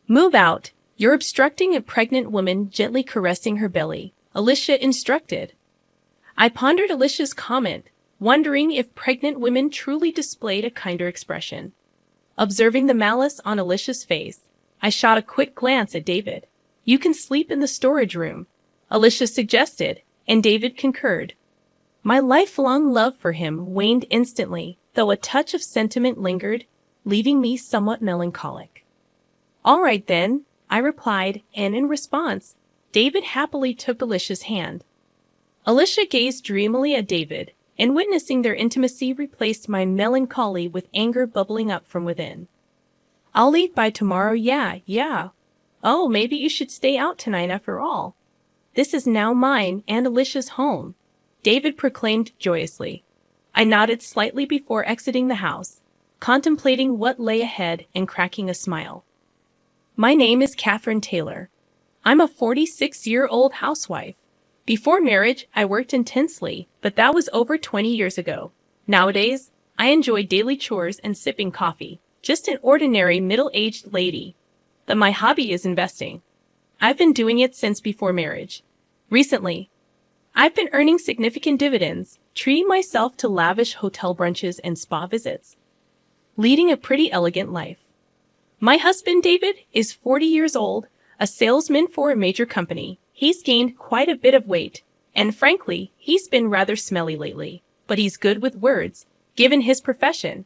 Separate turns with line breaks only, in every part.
Move out. You're obstructing a pregnant woman gently caressing her belly, Alicia instructed. I pondered Alicia's comment, wondering if pregnant women truly displayed a kinder expression. Observing the malice on Alicia's face, I shot a quick glance at David. You can sleep in the storage room, Alicia suggested, and David concurred. My lifelong love for him waned instantly, though a touch of sentiment lingered, leaving me somewhat melancholic. All right then, I replied, and in response, David happily took Alicia's hand. Alicia gazed dreamily at David, and witnessing their intimacy replaced my melancholy with anger bubbling up from within. I'll leave by tomorrow, yeah. Oh, maybe you should stay out tonight after all. This is now mine and Alicia's home, David proclaimed joyously. I nodded slightly before exiting the house, contemplating what lay ahead and cracking a smile. My name is Catherine Taylor. I'm a 46-year-old housewife. Before marriage, I worked intensely, but that was over 20 years ago. Nowadays, I enjoy daily chores and sipping coffee, just an ordinary middle-aged lady. But my hobby is investing. I've been doing it since before marriage. Recently, I've been earning significant dividends, treating myself to lavish hotel brunches and spa visits, leading a pretty elegant life. My husband, David, is 40 years old, a salesman for a major company. He's gained quite a bit of weight, and frankly, he's been rather smelly lately, but he's good with words, given his profession.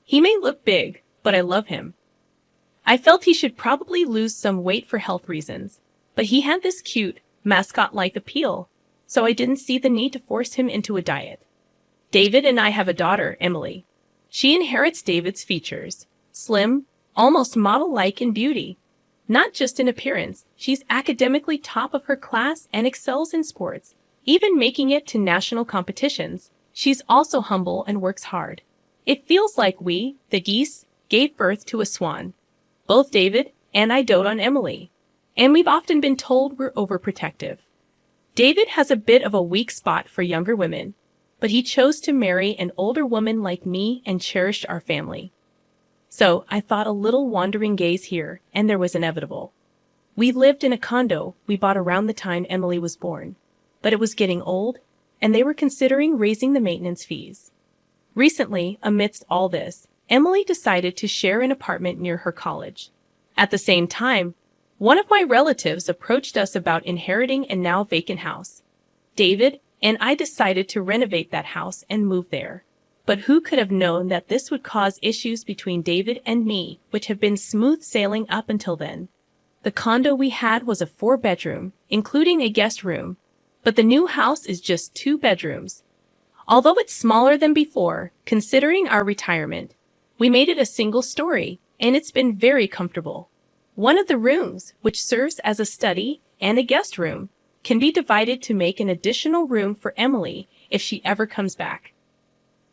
He may look big, but I love him. I felt he should probably lose some weight for health reasons, but he had this cute, mascot-like appeal, so I didn't see the need to force him into a diet. David and I have a daughter, Emily. She inherits David's features, slim, almost model-like in beauty. Not just in appearance, she's academically top of her class and excels in sports, even making it to national competitions. She's also humble and works hard. It feels like we, the geese, gave birth to a swan. Both David and I dote on Emily, and we've often been told we're overprotective. David has a bit of a weak spot for younger women, but he chose to marry an older woman like me and cherished our family. So I thought a little wandering gaze here, and there was inevitable. We lived in a condo we bought around the time Emily was born, but it was getting old, and they were considering raising the maintenance fees. Recently, amidst all this, Emily decided to share an apartment near her college. At the same time, one of my relatives approached us about inheriting a now vacant house. David and I decided to renovate that house and move there. But who could have known that this would cause issues between David and me, which have been smooth sailing up until then? The condo we had was a 4-bedroom, including a guest room, but the new house is just 2 bedrooms. Although it's smaller than before, considering our retirement, we made it a single story, and it's been very comfortable. One of the rooms, which serves as a study and a guest room, can be divided to make an additional room for Emily if she ever comes back.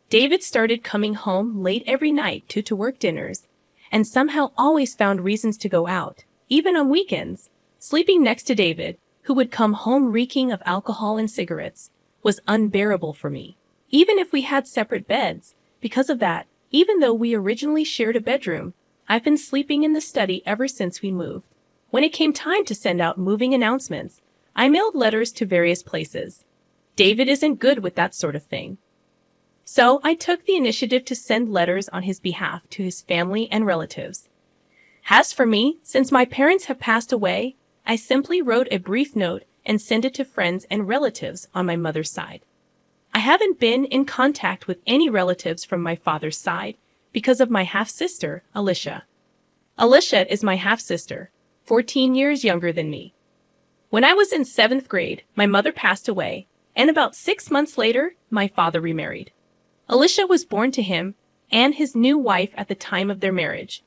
David started coming home late every night to work dinners, and somehow always found reasons to go out, even on weekends. Sleeping next to David, who would come home reeking of alcohol and cigarettes, was unbearable for me, even if we had separate beds. Because of that, even though we originally shared a bedroom, I've been sleeping in the study ever since we moved. When it came time to send out moving announcements, I mailed letters to various places. David isn't good with that sort of thing. So I took the initiative to send letters on his behalf to his family and relatives. As for me, since my parents have passed away, I simply wrote a brief note and sent it to friends and relatives on my mother's side. I haven't been in contact with any relatives from my father's side because of my half-sister, Alicia. Alicia is my half-sister, 14 years younger than me. When I was in 7th grade, my mother passed away, and about 6 months later, my father remarried. Alicia was born to him and his new wife at the time of their marriage.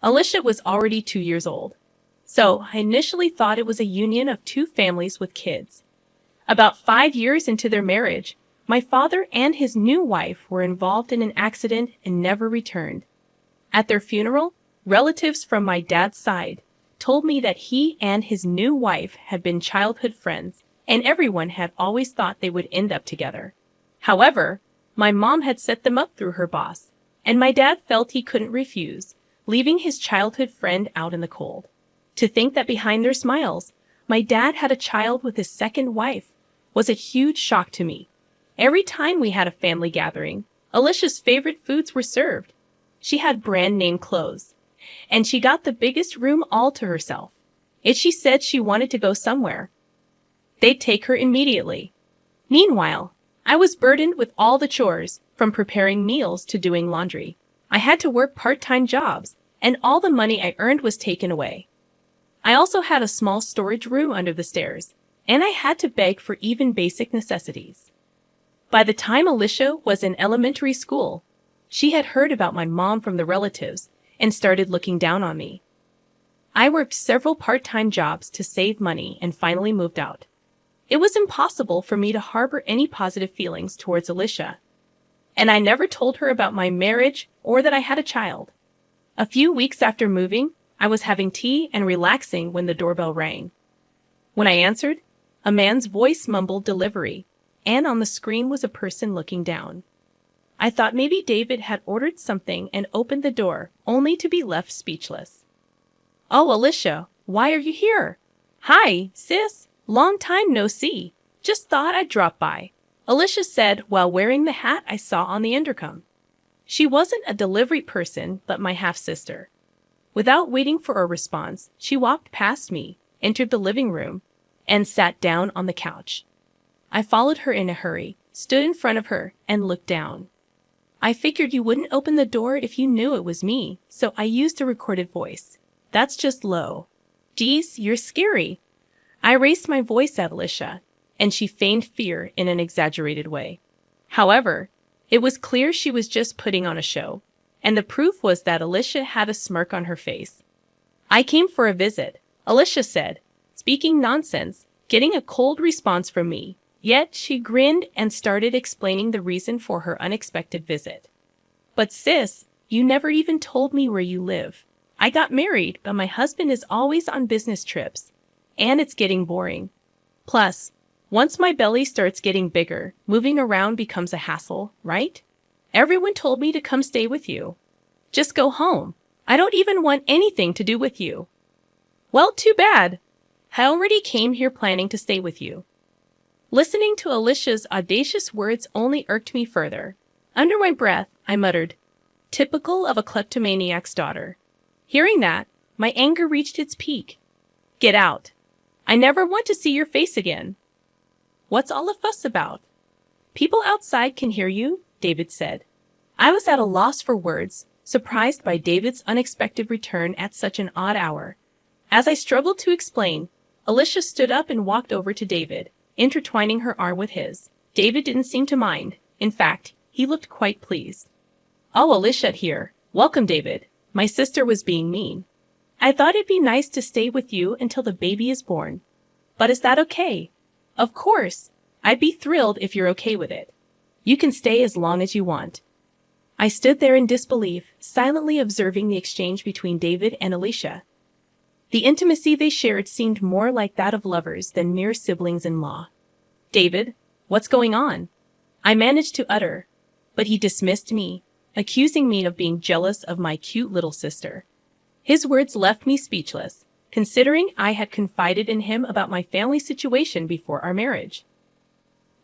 Alicia was already 2 years old, so I initially thought it was a union of 2 families with kids. About 5 years into their marriage, my father and his new wife were involved in an accident and never returned. At their funeral, relatives from my dad's side told me that he and his new wife had been childhood friends, and everyone had always thought they would end up together. However, my mom had set them up through her boss, and my dad felt he couldn't refuse, leaving his childhood friend out in the cold. To think that behind their smiles, my dad had a child with his second wife was a huge shock to me. Every time we had a family gathering, Alicia's favorite foods were served. She had brand name clothes, and she got the biggest room all to herself. If she said she wanted to go somewhere, they'd take her immediately. Meanwhile, I was burdened with all the chores, from preparing meals to doing laundry. I had to work part-time jobs, and all the money I earned was taken away. I also had a small storage room under the stairs, and I had to beg for even basic necessities. By the time Alicia was in elementary school, she had heard about my mom from the relatives and started looking down on me. I worked several part-time jobs to save money and finally moved out. It was impossible for me to harbor any positive feelings towards Alicia, and I never told her about my marriage or that I had a child. A few weeks after moving, I was having tea and relaxing when the doorbell rang. When I answered, a man's voice mumbled delivery, and on the screen was a person looking down. I thought maybe David had ordered something and opened the door, only to be left speechless. "Oh, Alicia, why are you here?" "Hi, sis. Long time no see. Just thought I'd drop by," Alicia said while wearing the hat I saw on the intercom. She wasn't a delivery person, but my half-sister. Without waiting for a response, she walked past me, entered the living room, and sat down on the couch. I followed her in a hurry, stood in front of her, and looked down. "I figured you wouldn't open the door if you knew it was me, so I used a recorded voice. That's just low. Geez, you're scary." I raised my voice at Alicia, and she feigned fear in an exaggerated way. However, it was clear she was just putting on a show, and the proof was that Alicia had a smirk on her face. "I came for a visit," Alicia said, speaking nonsense, getting a cold response from me. Yet she grinned and started explaining the reason for her unexpected visit. "But sis, you never even told me where you live. I got married, but my husband is always on business trips, and it's getting boring. Plus, once my belly starts getting bigger, moving around becomes a hassle, right? Everyone told me to come stay with you. Just go home. I don't even want anything to do with you." "Well, too bad. I already came here planning to stay with you." Listening to Alicia's audacious words only irked me further. Under my breath, I muttered, "Typical of a kleptomaniac's daughter." Hearing that, my anger reached its peak. "Get out. I never want to see your face again." "What's all the fuss about?" "People outside can hear you," David said. I was at a loss for words, surprised by David's unexpected return at such an odd hour. As I struggled to explain, Alicia stood up and walked over to David, intertwining her arm with his. David didn't seem to mind. In fact, he looked quite pleased. "Oh, Alicia here. Welcome, David. My sister was being mean. I thought it'd be nice to stay with you until the baby is born. But is that okay?" "Of course. I'd be thrilled if you're okay with it. You can stay as long as you want." I stood there in disbelief, silently observing the exchange between David and Alicia. The intimacy they shared seemed more like that of lovers than mere siblings-in-law. "David, what's going on?" I managed to utter, but he dismissed me, accusing me of being jealous of my cute little sister. His words left me speechless, considering I had confided in him about my family situation before our marriage.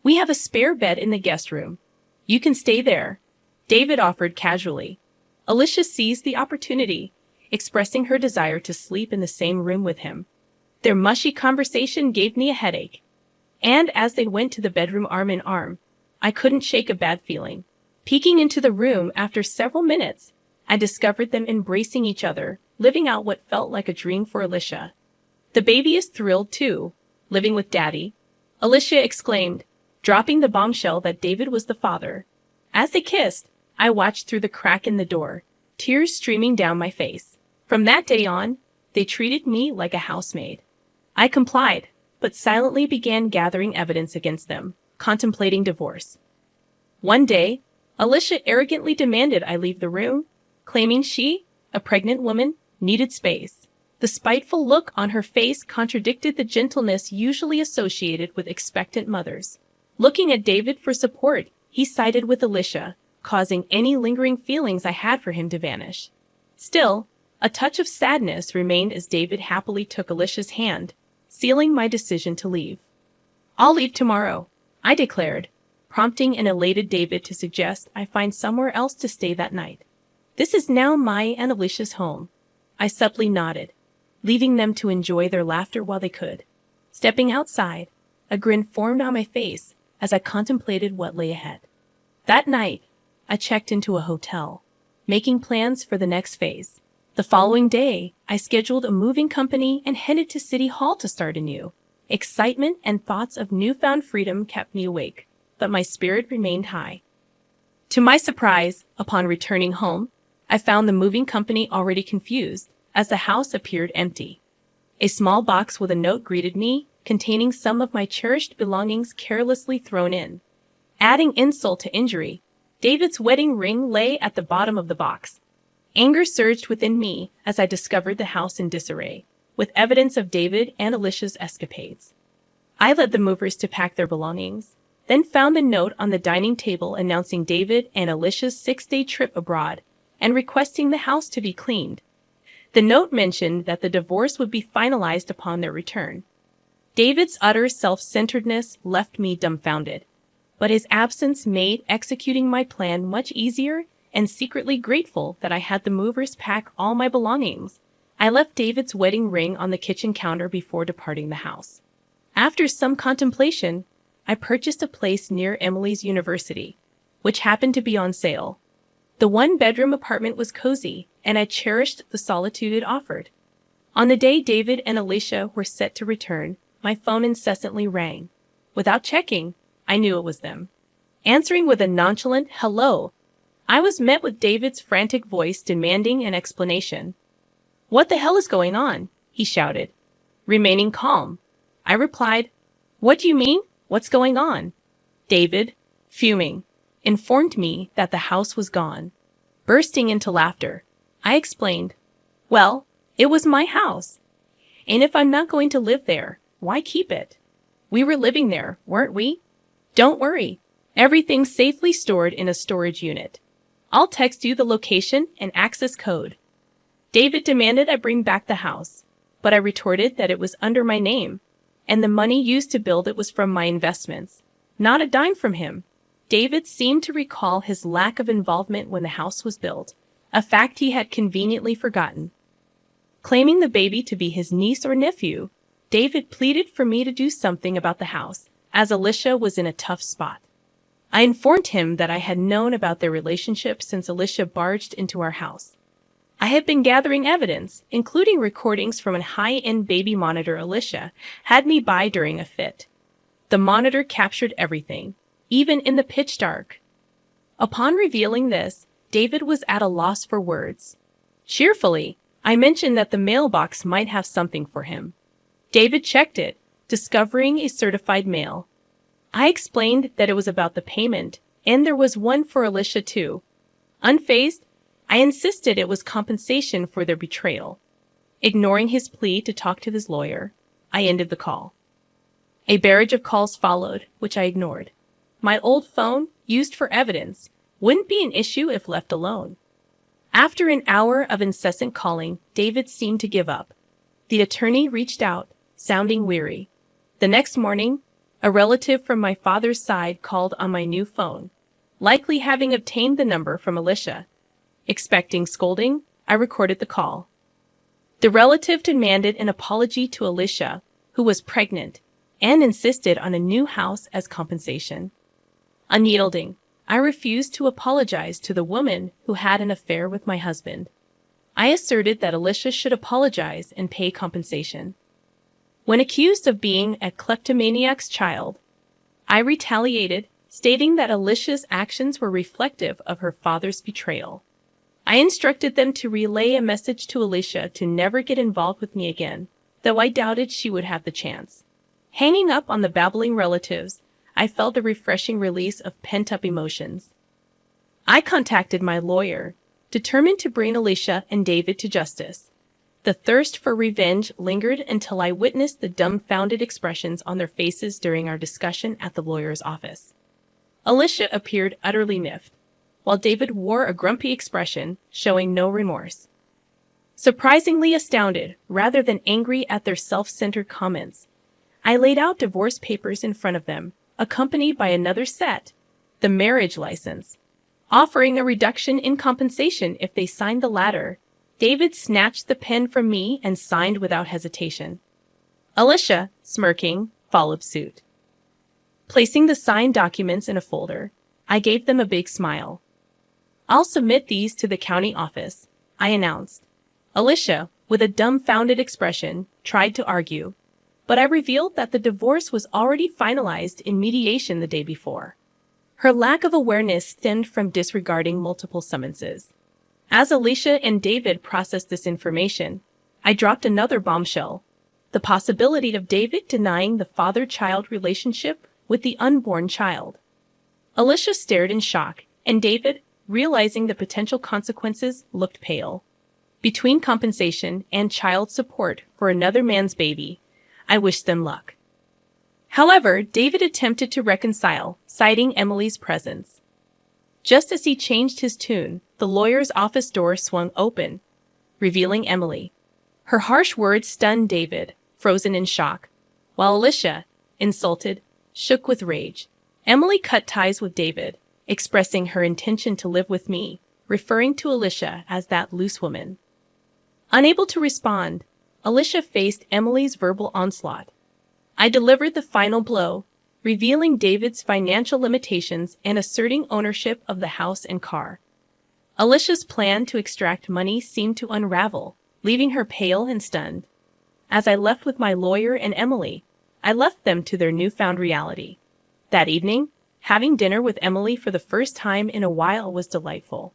"We have a spare bed in the guest room. You can stay there," David offered casually. Alicia seized the opportunity, expressing her desire to sleep in the same room with him. Their mushy conversation gave me a headache, and as they went to the bedroom arm in arm, I couldn't shake a bad feeling. Peeking into the room after several minutes, I discovered them embracing each other, living out what felt like a dream for Alicia. "The baby is thrilled too, living with Daddy," Alicia exclaimed, dropping the bombshell that David was the father. As they kissed, I watched through the crack in the door, tears streaming down my face. From that day on, they treated me like a housemaid. I complied, but silently began gathering evidence against them, contemplating divorce. One day, Alicia arrogantly demanded I leave the room, claiming she, a pregnant woman, needed space. The spiteful look on her face contradicted the gentleness usually associated with expectant mothers. Looking at David for support, he sided with Alicia, causing any lingering feelings I had for him to vanish. Still, A touch of sadness remained as David happily took Alicia's hand, sealing my decision to leave. "I'll leave tomorrow," I declared, prompting an elated David to suggest I find somewhere else to stay that night. "This is now my and Alicia's home." I subtly nodded, leaving them to enjoy their laughter while they could. Stepping outside, a grin formed on my face as I contemplated what lay ahead. That night, I checked into a hotel, making plans for the next phase. The following day, I scheduled a moving company and headed to City Hall to start anew. Excitement and thoughts of newfound freedom kept me awake, but my spirit remained high. To my surprise, upon returning home, I found the moving company already confused, as the house appeared empty. A small box with a note greeted me, containing some of my cherished belongings carelessly thrown in. Adding insult to injury, David's wedding ring lay at the bottom of the box. Anger surged within me as I discovered the house in disarray, with evidence of David and Alicia's escapades. I led the movers to pack their belongings, then found the note on the dining table announcing David and Alicia's 6-day trip abroad and requesting the house to be cleaned. The note mentioned that the divorce would be finalized upon their return. David's utter self-centeredness left me dumbfounded, but his absence made executing my plan much easier and secretly grateful that I had the movers pack all my belongings. I left David's wedding ring on the kitchen counter before departing the house. After some contemplation, I purchased a place near Emily's university, which happened to be on sale. The one-bedroom apartment was cozy, and I cherished the solitude it offered. On the day David and Alicia were set to return, my phone incessantly rang. Without checking, I knew it was them. Answering with a nonchalant hello, I was met with David's frantic voice demanding an explanation. "What the hell is going on?" he shouted. Remaining calm, I replied, "What do you mean? What's going on?" David, fuming, informed me that the house was gone. Bursting into laughter, I explained, "Well, it was my house. And if I'm not going to live there, why keep it? We were living there, weren't we? Don't worry. Everything's safely stored in a storage unit. I'll text you the location and access code." David demanded I bring back the house, but I retorted that it was under my name, and the money used to build it was from my investments, not a dime from him. David seemed to recall his lack of involvement when the house was built, a fact he had conveniently forgotten. Claiming the baby to be his niece or nephew, David pleaded for me to do something about the house, as Alicia was in a tough spot. I informed him that I had known about their relationship since Alicia barged into our house. I had been gathering evidence, including recordings from a high-end baby monitor Alicia had me buy during a fit. The monitor captured everything, even in the pitch dark. Upon revealing this, David was at a loss for words. Cheerfully, I mentioned that the mailbox might have something for him. David checked it, discovering a certified mail. I explained that it was about the payment, and there was one for Alicia too. Unfazed, I insisted it was compensation for their betrayal. Ignoring his plea to talk to his lawyer, I ended the call. A barrage of calls followed, which I ignored. My old phone, used for evidence, wouldn't be an issue if left alone. After an hour of incessant calling, David seemed to give up. The attorney reached out, sounding weary. The next morning, a relative from my father's side called on my new phone, likely having obtained the number from Alicia. Expecting scolding, I recorded the call. The relative demanded an apology to Alicia, who was pregnant, and insisted on a new house as compensation. Unyielding, I refused to apologize to the woman who had an affair with my husband. I asserted that Alicia should apologize and pay compensation. When accused of being a kleptomaniac's child, I retaliated, stating that Alicia's actions were reflective of her father's betrayal. I instructed them to relay a message to Alicia to never get involved with me again, though I doubted she would have the chance. Hanging up on the babbling relatives, I felt a refreshing release of pent-up emotions. I contacted my lawyer, determined to bring Alicia and David to justice. The thirst for revenge lingered until I witnessed the dumbfounded expressions on their faces during our discussion at the lawyer's office. Alicia appeared utterly miffed, while David wore a grumpy expression, showing no remorse. Surprisingly astounded, rather than angry at their self-centered comments, I laid out divorce papers in front of them, accompanied by another set, the marriage license, offering a reduction in compensation if they signed the latter. David snatched the pen from me and signed without hesitation. Alicia, smirking, followed suit. Placing the signed documents in a folder, I gave them a big smile. "I'll submit these to the county office," I announced. Alicia, with a dumbfounded expression, tried to argue, but I revealed that the divorce was already finalized in mediation the day before. Her lack of awareness stemmed from disregarding multiple summonses. As Alicia and David processed this information, I dropped another bombshell: the possibility of David denying the father-child relationship with the unborn child. Alicia stared in shock, and David, realizing the potential consequences, looked pale. Between compensation and child support for another man's baby, I wished them luck. However, David attempted to reconcile, citing Emily's presence. Just as he changed his tune, the lawyer's office door swung open, revealing Emily. Her harsh words stunned David, frozen in shock, while Alicia, insulted, shook with rage. Emily cut ties with David, expressing her intention to live with me, referring to Alicia as that loose woman. Unable to respond, Alicia faced Emily's verbal onslaught. I delivered the final blow, revealing David's financial limitations and asserting ownership of the house and car. Alicia's plan to extract money seemed to unravel, leaving her pale and stunned. As I left with my lawyer and Emily, I left them to their newfound reality. That evening, having dinner with Emily for the first time in a while was delightful.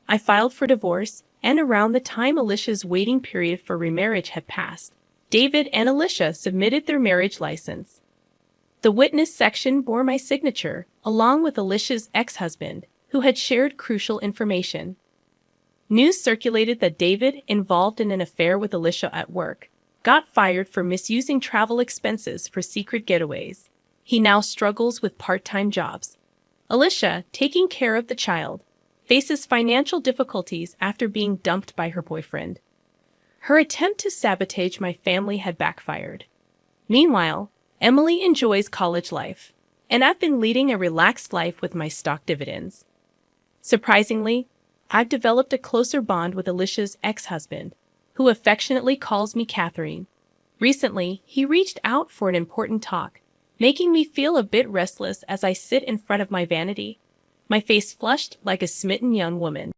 I filed for divorce, and around the time Alicia's waiting period for remarriage had passed, David and Alicia submitted their marriage license. The witness section bore my signature, along with Alicia's ex-husband, who had shared crucial information. News circulated that David, involved in an affair with Alicia at work, got fired for misusing travel expenses for secret getaways. He now struggles with part-time jobs. Alicia, taking care of the child, faces financial difficulties after being dumped by her boyfriend. Her attempt to sabotage my family had backfired. Meanwhile, Emily enjoys college life, and I've been leading a relaxed life with my stock dividends. Surprisingly, I've developed a closer bond with Alicia's ex-husband, who affectionately calls me Catherine. Recently, he reached out for an important talk, making me feel a bit restless as I sit in front of my vanity, my face flushed like a smitten young woman.